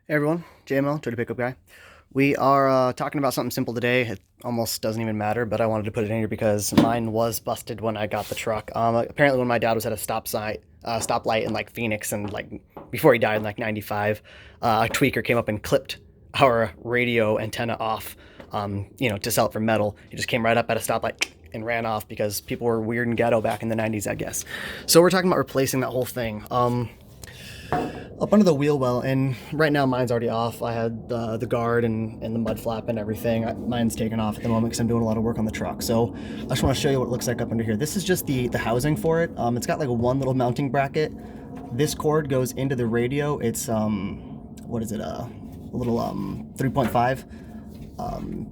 Hey everyone, JML, Toyota Pickup Guy. We are talking about something simple today. It almost doesn't even matter, but I wanted to put it in here because mine was busted when I got the truck. Apparently, when my dad was at a stoplight in like Phoenix, and like before he died in like '95, a tweaker came up and clipped our radio antenna off. To sell it for metal. He just came right up at a stoplight and ran off because people were weird and ghetto back in the '90s, I guess. So we're talking about replacing that whole thing. Up under the wheel well, and right now mine's already off. I had the guard and the mud flap and everything. Mine's taken off at the moment because I'm doing a lot of work on the truck. So I just want to show you what it looks like up under here. This is just the housing for it. It's got like one little mounting bracket. This cord goes into the radio. It's what is it? A little 3.5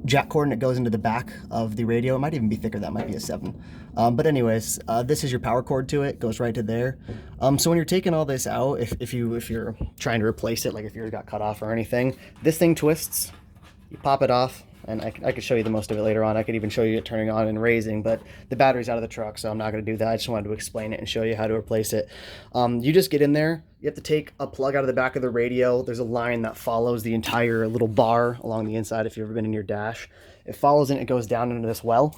jack cord, and it goes into the back of the radio. It might even be thicker. That might be a 7. But anyways, this is your power cord to it. Goes right to there. So when you're taking all this out, if you're trying to replace it, like if yours got cut off or anything, this thing twists. You pop it off, and I could show you the most of it later on. I could even show you it turning on and raising, but the battery's out of the truck, so I'm not going to do that. I just wanted to explain it and show you how to replace it. You just get in there. You have to take a plug out of the back of the radio. There's a line that follows the entire little bar along the inside if you've ever been in your dash. It follows and it goes down into this well,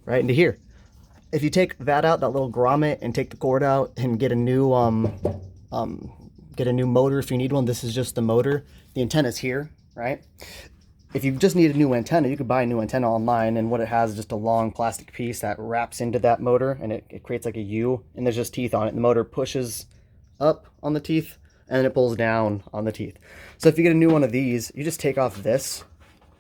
right into here. If you take that out, that little grommet, and take the cord out and get a new motor if you need one. This is just the motor. The antenna's here, right? If you just need a new antenna, you could buy a new antenna online, and what it has is just a long plastic piece that wraps into that motor, and it creates like a U, and there's just teeth on it. And the motor pushes up on the teeth, and then it pulls down on the teeth. So if you get a new one of these, you just take off this,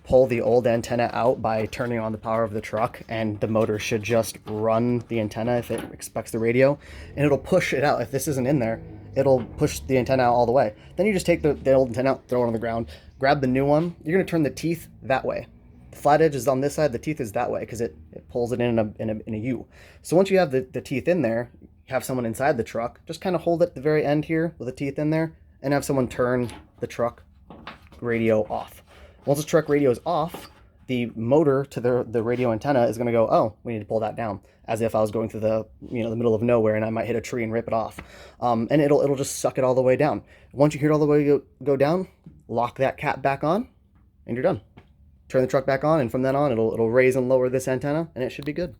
pull the old antenna out by turning on the power of the truck, and the motor should just run the antenna if it expects the radio, and it'll push it out. If this isn't in there, it'll push the antenna out all the way. Then you just take the old antenna out, throw it on the ground, grab the new one. You're going to turn the teeth that way. The flat edge is on this side, the teeth is that way because it pulls it in a U. So once you have the teeth in there, you have someone inside the truck, just kind of hold it at the very end here with the teeth in there, and have someone turn the truck radio off. Once the truck radio is off, the motor to the radio antenna is going to go, oh, we need to pull that down, as if I was going through the the middle of nowhere and I might hit a tree and rip it off. And it'll just suck it all the way down. Once you hear it all the way go down, lock that cap back on, and you're done. Turn the truck back on, and from then on, it'll raise and lower this antenna, and it should be good.